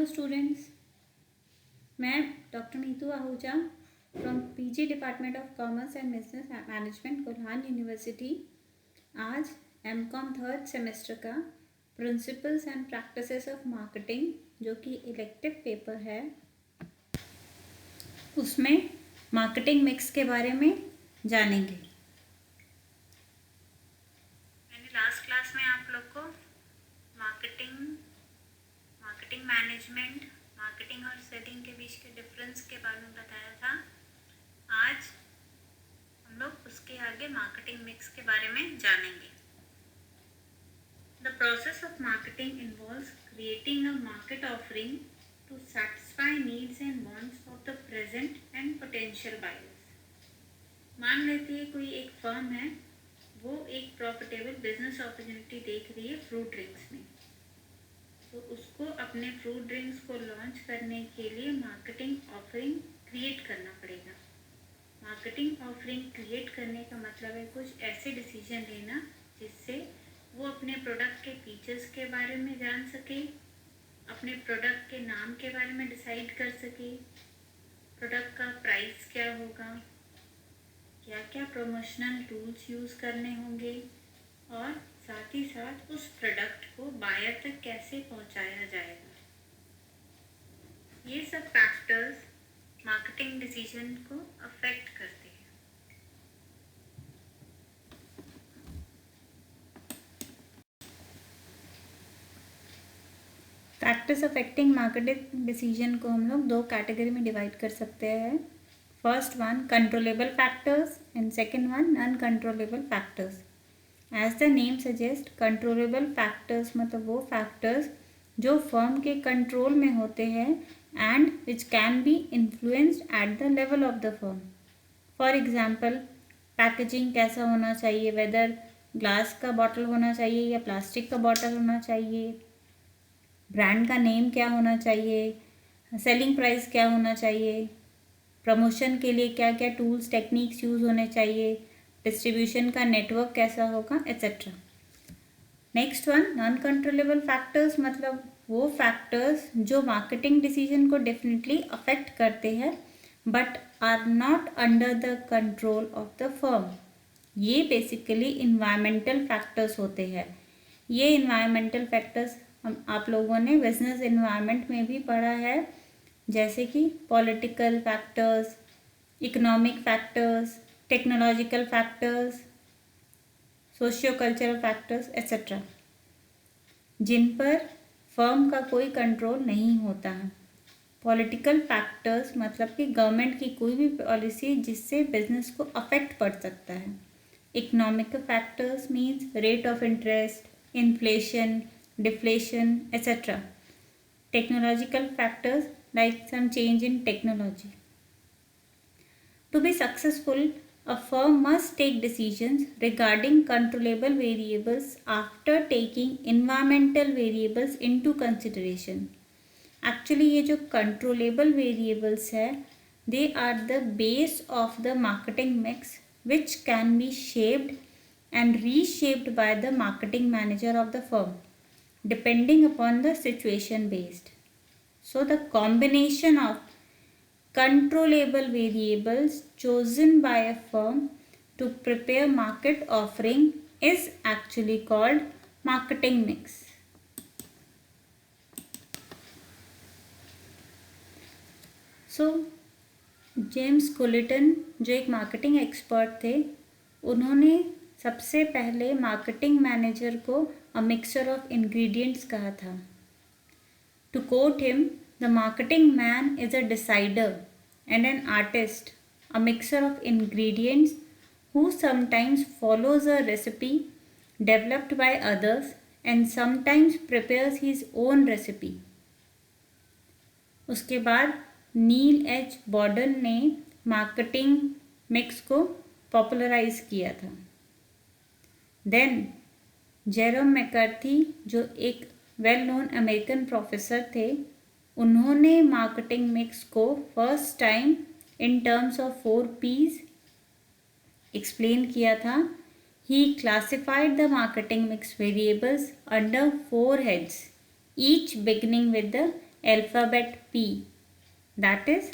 Students, मैं doctor Neetu Ahuja from PG department of commerce and business management Kolhan university आज MCom third semester का principles and practices of marketing जो कि elective paper है उसमें मार्केटिंग मिक्स के बारे में जानेंगे। मैंने लास्ट क्लास में आप लोग को मार्केटिंग मैनेजमेंट, मार्केटिंग और सेलिंग के बीच के डिफरेंस के बारे में बताया था। आज हम लोग उसके आगे मार्केटिंग मिक्स के बारे में जानेंगे। The process of marketing involves creating a market offering to satisfy needs and wants of the present and potential buyers। मान लेते हैं कोई एक फर्म है, वो एक प्रॉफिटेबल बिजनेस अपॉर्चुनिटी देख रही है फ्रूट ड्रिंक्स में, तो उसको अपने फ्रूट ड्रिंक्स को लॉन्च करने के लिए मार्केटिंग ऑफरिंग क्रिएट करना पड़ेगा। मार्केटिंग ऑफरिंग क्रिएट करने का मतलब है कुछ ऐसे डिसीजन लेना जिससे वो अपने प्रोडक्ट के फीचर्स के बारे में जान सके, अपने प्रोडक्ट के नाम के बारे में डिसाइड कर सके, प्रोडक्ट का प्राइस क्या होगा, क्या क्या प्रमोशनल टूल्स यूज़ करने होंगे और साथ ही साथ उस प्रोडक्ट को बायर तक कैसे पहुंचाया जाएगा। ये सब फैक्टर्स मार्केटिंग डिसीजन को अफेक्ट करते हैं। फैक्टर्स अफेक्टिंग मार्केटिंग डिसीजन को हम लोग दो कैटेगरी में डिवाइड कर सकते हैं। First one controllable factors and second one non controllable factors. As the name suggest, controllable factors मतलब वो फैक्टर्स जो फर्म के कंट्रोल में होते हैं and which can be influenced at the level of the firm. For example, packaging कैसा होना चाहिए, वेदर ग्लास का बॉटल होना चाहिए या प्लास्टिक का बॉटल होना चाहिए, ब्रांड का नेम क्या होना चाहिए, सेलिंग प्राइस क्या होना चाहिए, प्रमोशन के लिए क्या क्या टूल्स टेक्निक्स यूज़ होने चाहिए, डिस्ट्रीब्यूशन का नेटवर्क कैसा होगा, etcetera. Next one non controllable factors मतलब वो फैक्टर्स जो मार्केटिंग डिसीजन को डेफिनेटली अफेक्ट करते हैं but are not under the control of the firm. ये बेसिकली इन्वायरमेंटल फैक्टर्स होते हैं। ये इन्वायरमेंटल फैक्टर्स हम आप लोगों ने बिजनेस इन्वायरमेंट में भी पढ़ा है, जैसे कि political factors, economic factors, technological factors, socio cultural factors etcetera, जिन पर फर्म का कोई कंट्रोल नहीं होता है। पॉलिटिकल फैक्टर्स मतलब कि गवर्नमेंट की कोई भी पॉलिसी जिससे बिजनेस को अफेक्ट पड़ सकता है। Economic factors means rate of interest, inflation, deflation, etc. Technological factors like some change in technology. To be successful, a firm must take decisions regarding controllable variables after taking environmental variables into consideration. Actually, ये जो controllable variables है, they are the base of the marketing mix which can be shaped and reshaped by the marketing manager of the firm, depending upon the situation based. So the combination of controllable variables chosen by a firm to prepare market offering is actually called marketing mix. So James Culliton जो एक marketing expert थे, उन्होंने सबसे पहले marketing manager को अ mixture of ingredients कहा था। To quote him, the marketing man is a decider and an artist, a mixture of ingredients who sometimes follows a recipe developed by others and sometimes prepares his own recipe. उसके बाद नील H बॉर्डन ने marketing mix को popularise किया था। Then Jerome McCarthy जो एक well known American professor थे, उन्होंने मार्केटिंग मिक्स को first time in terms of 4 P's explain किया था। He classified the marketing mix variables under 4 heads, each beginning with the alphabet P, that is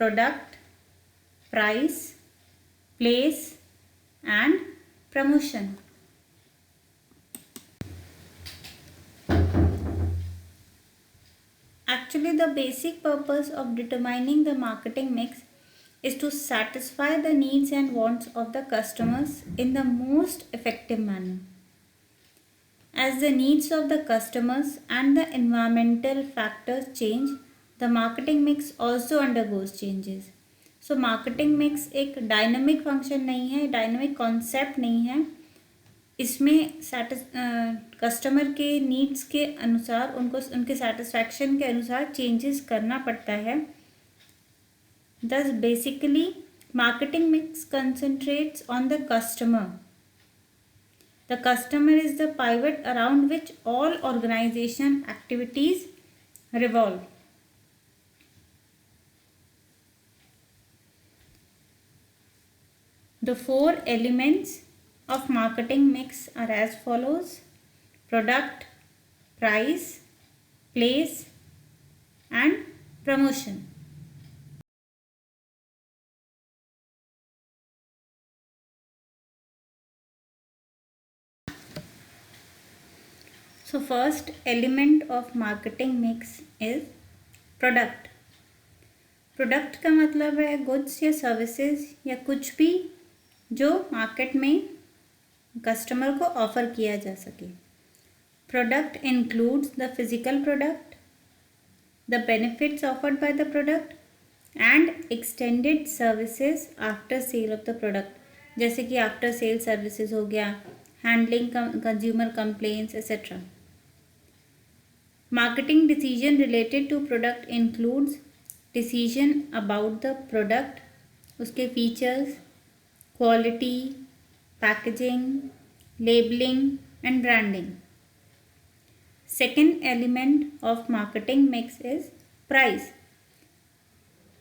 product, price, place and promotion. Actually, the basic purpose of determining the marketing mix is to satisfy the needs and wants of the customers in the most effective manner. As the needs of the customers and the environmental factors change, the marketing mix also undergoes changes. So marketing mix एक dynamic function नहीं है, dynamic concept नहीं है. इसमें customer के needs के अनुसार उनको उनके सेटिस्फैक्शन के अनुसार चेंजेस करना पड़ता है. Thus basically marketing mix concentrates on the customer. The customer is the pivot around which all organization activities revolve. The four elements of marketing mix are as follows: product, price, place and promotion. So first element of marketing mix is product. Product का मतलब है goods या services या कुछ भी जो market में customer को ऑफर किया जा सके. Product includes the physical product, the benefits offered by the product and extended services after sale of the product. जैसे कि आफ्टर सेल सर्विसेज हो गया, handling consumer complaints etcetera. Marketing decision related to product includes decision about the product, उसके features, quality, packaging, labelling and branding. Second element of marketing mix is price.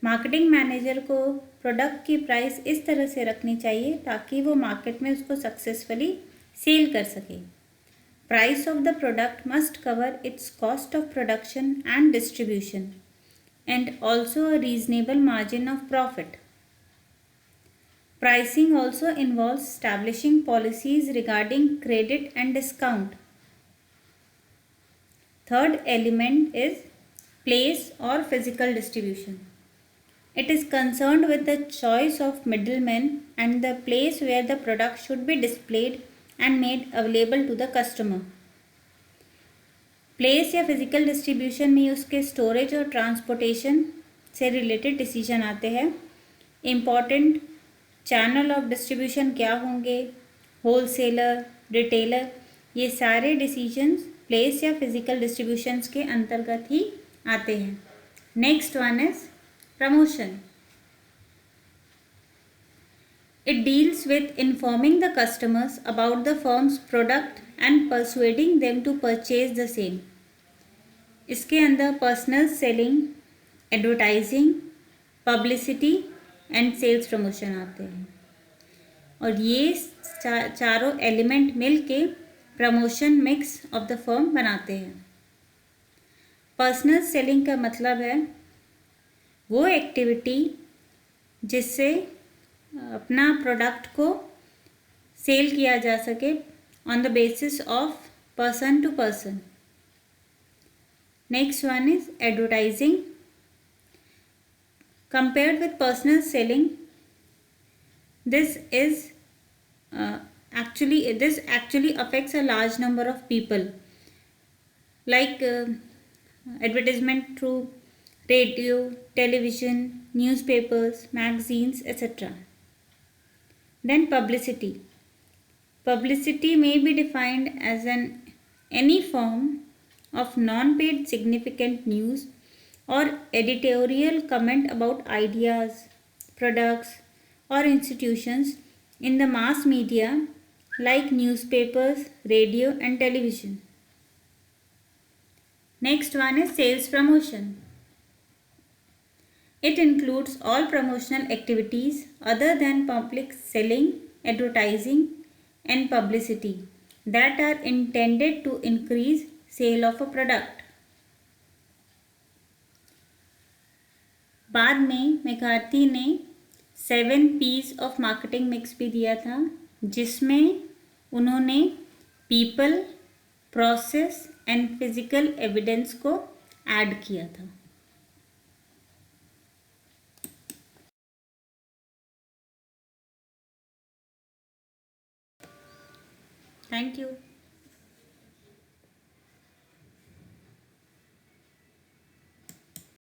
Marketing manager को product की price इस तरह से रखनी चाहिए ताकि वो मार्केट में उसको सक्सेसफुली सेल कर सके. Price of the product must cover it's cost of production and distribution and also a reasonable margin of profit. Pricing also involves establishing policies regarding credit and discount. Third element is place or physical distribution. It is concerned with the choice of middlemen and the place where the product should be displayed and made available to the customer. Place या physical distribution में उसके storage और transportation से related decision आते हैं. Important channel of distribution क्या होंगे, wholesaler, retailer, ये सारे डिसीजंस प्लेस या फिजिकल डिस्ट्रीब्यूशंस के अंतर्गत ही आते हैं. Next one is promotion. It deals with informing the customers about the firm's product and persuading them to purchase the same. इसके अंदर personal selling, advertising, publicity and sales promotion आते हैं. और ये चारों एलिमेंट मिलके promotion mix of the firm बनाते हैं. पर्सनल सेलिंग का मतलब है वो एक्टिविटी जिससे अपना प्रोडक्ट को सेल किया जा सके on the basis of person to person. Next one is advertising. Compared with personal selling, this actually affects a large number of people, like advertisement through radio, television, newspapers, magazines, etc. Then publicity. Publicity may be defined as any form of non-paid significant news or editorial comment about ideas, products or institutions in the mass media like newspapers, radio and television. Next one is sales promotion. It includes all promotional activities other than public selling, advertising and publicity that are intended to increase sale of a product. बाद में McCarthy ने 7 P's of marketing mix भी दिया था, जिसमें उन्होंने people, process and physical evidence को add किया था। Thank you.